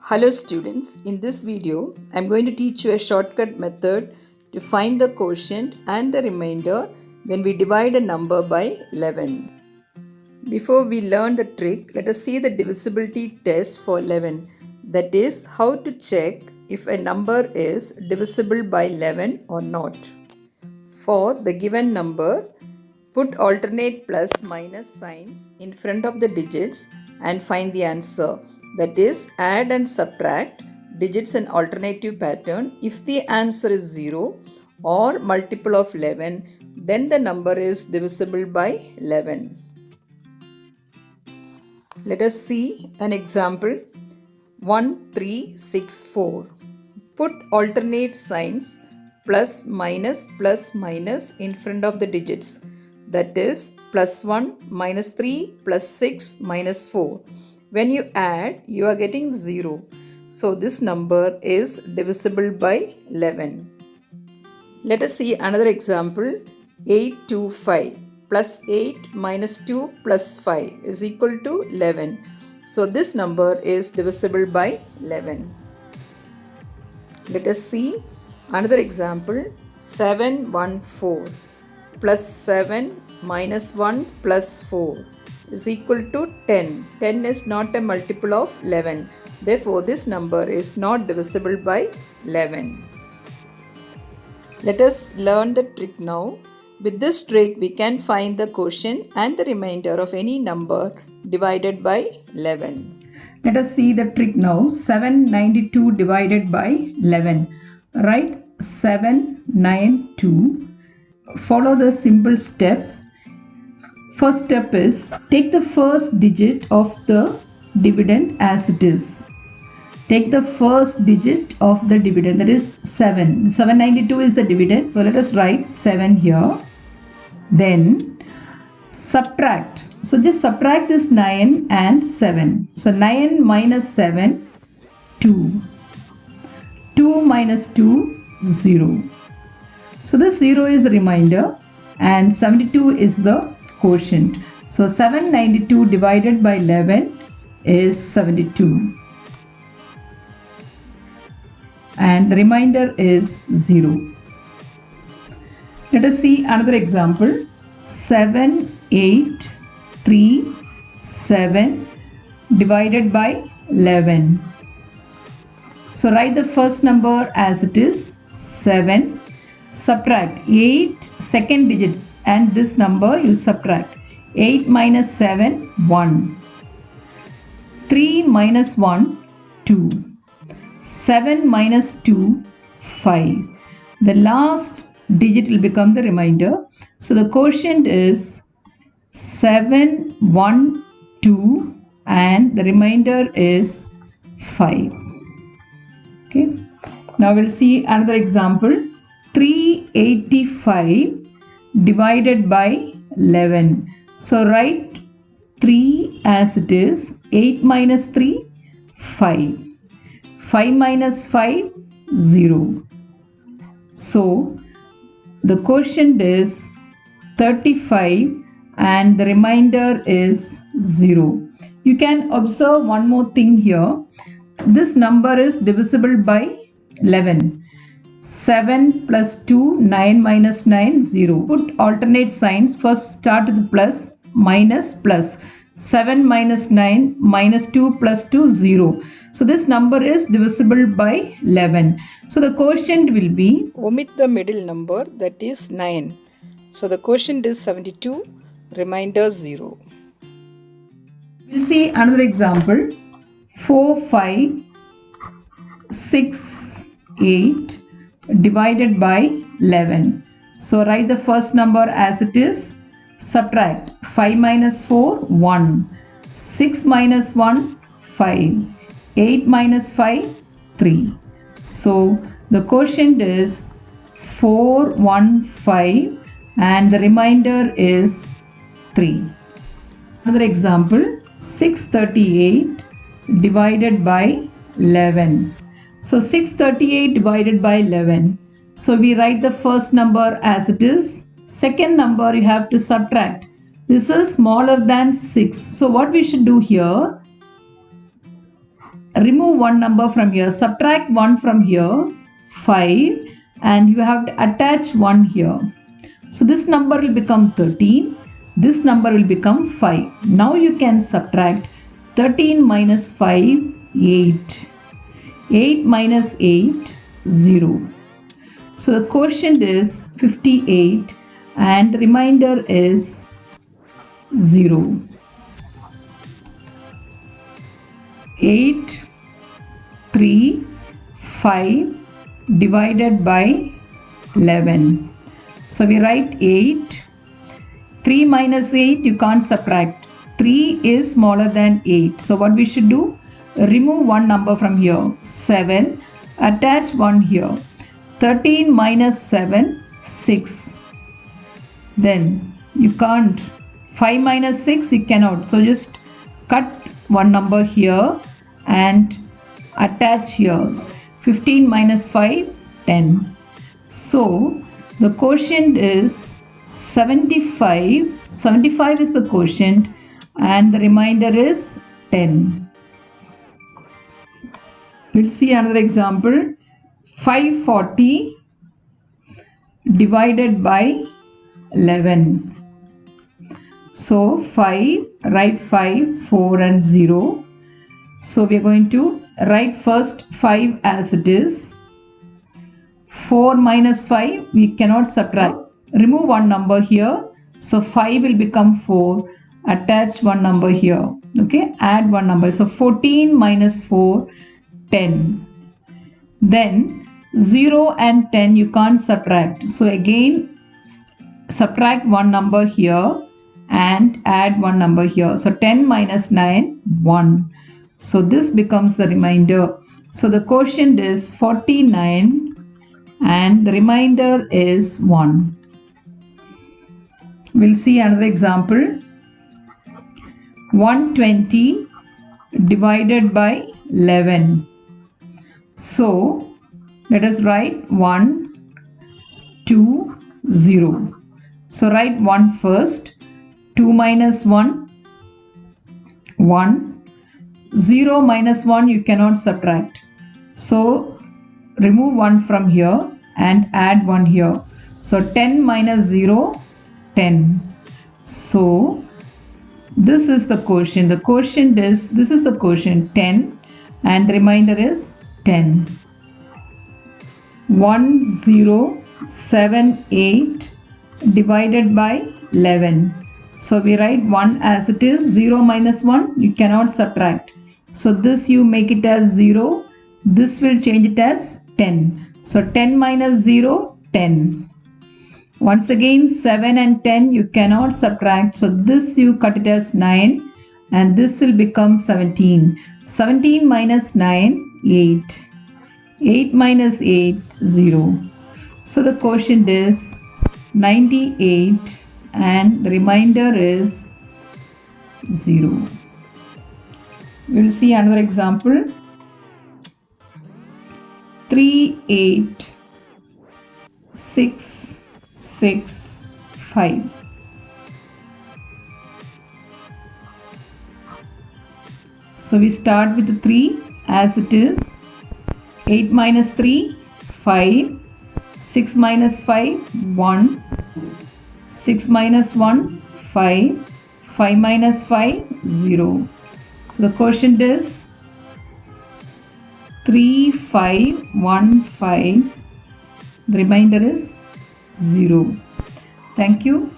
Hello students, in this video I am going to teach you a shortcut method to find the quotient and the remainder when we divide a number by 11. Before we learn the trick, let us see the divisibility test for 11. That is, how to check if a number is divisible by 11 or not. For the given number, put alternate plus minus signs in front of the digits and find the answer. That is, add and subtract digits in alternative pattern. If the answer is 0 or multiple of 11, then the number is divisible by 11. Let us see an example. 1364. Put alternate signs plus minus in front of the digits. That is, plus 1, minus 3, plus 6, minus 4. When you add, you are getting 0. So this number is divisible by 11. Let us see another example. 825 plus 8 minus 2 plus 5 is equal to 11. So this number is divisible by 11. Let us see another example. 714 plus 7 minus 1 plus 4 is equal to 10. 10 is not a multiple of 11. Therefore, this number is not divisible by 11. Let us learn the trick now. With this trick, we can find the quotient and the remainder of any number divided by 11. Let us see the trick now. 792 divided by 11. Write 792. Follow the simple steps. First step is take the first digit of the dividend as it is. Take the first digit of the dividend, that is 7. 792 is the dividend. So let us write 7 here. Then subtract. So just subtract this 9 and 7. So 9 minus 7, 2. 2 minus 2, 0. So this 0 is the remainder and 72 is the quotient. So 792 divided by 11 is 72. And the remainder is 0. Let us see another example. 7837 divided by 11. So write the first number as it is, 7. Subtract 8, second digit, and this number you subtract. 8 minus 7, 1. 3 minus 1, 2. 7 minus 2, 5. The last digit will become the remainder. So the quotient is 7, 1, 2 and the remainder is 5. Okay. Now we'll see another example. 385 divided by 11. So write 3 as it is. 8 minus 3, 5. 5 minus 5, 0. So the quotient is 35 and the remainder is 0. You can observe one more thing here. This number is divisible by 11. 7 plus 2, 9 minus 9, 0. Put alternate signs. First start with plus, minus, plus. 7 minus 9, minus 2 plus 2, 0. So this number is divisible by 11. So the quotient will be, omit the middle number, that is 9. So the quotient is 72, remainder 0. We'll see another example. 4568 divided by 11. So write the first number as it is. Subtract 5 minus 4, 1. 6 minus 1, 5. 8 minus 5, 3. So the quotient is 415 and the remainder is 3. Another example, 638 divided by 11. So 638 divided by 11. So we write the first number as it is. Second number you have to subtract. This is smaller than 6. So what we should do here, remove one number from here, subtract 1 from here, 5, and you have to attach 1 here. So this number will become 13, this number will become 5. Now you can subtract 13 minus 5, 8. 8 minus 8, 0. So the quotient is 58 and the remainder is 0. 8, 3, 5 divided by 11. So we write 8. 3 minus 8 you can't subtract. 3 is smaller than 8. So what we should do? Remove one number from here. 7. Attach 1 here. 13 minus 7, 6. Then you can't. 5 minus 6 you cannot. So just cut one number here and attach here. 15 minus 5, 10. So the quotient is 75. 75 is the quotient and the remainder is 10. We'll see another example. 540 divided by 11. So 5, write 5, 4 and 0. So we are going to write first 5 as it is. 4 minus 5 we cannot subtract. Remove one number here. So 5 will become 4. Attach one number here. Okay, add one number. So 14 minus 4, 10. Then 0 and 10 you can't subtract. So again subtract one number here and add one number here. So 10 minus 9, 1. So this becomes the remainder. So the quotient is 49 and the remainder is 1. We'll see another example. 120 divided by 11. So let us write 1, 2, 0. So write 1 first. 2 minus 1, 1. 0 minus 1 you cannot subtract. So remove 1 from here and add 1 here. So 10 minus 0, 10. So this is the quotient. The quotient is, this is the quotient 10 and the remainder is 10. 1078 divided by 11. So we write 1 as it is. 0 minus 1 you cannot subtract. So this you make it as 0. This will change it as 10. So 10 minus 0, 10. Once again 7 and 10 you cannot subtract. So this you cut it as 9 and this will become 17. 17 minus 9, 8. 8 minus 8, 0. So the quotient is 98 and the remainder is 0. We'll see another example. 3, 8, 6, 6, 5. So we start with the 3 as it is. 8 minus 3, 5. 6 minus 5, 1. 6 minus 1, 5. 5 minus 5, 0. So the quotient is 3515. The remainder is 0. Thank you.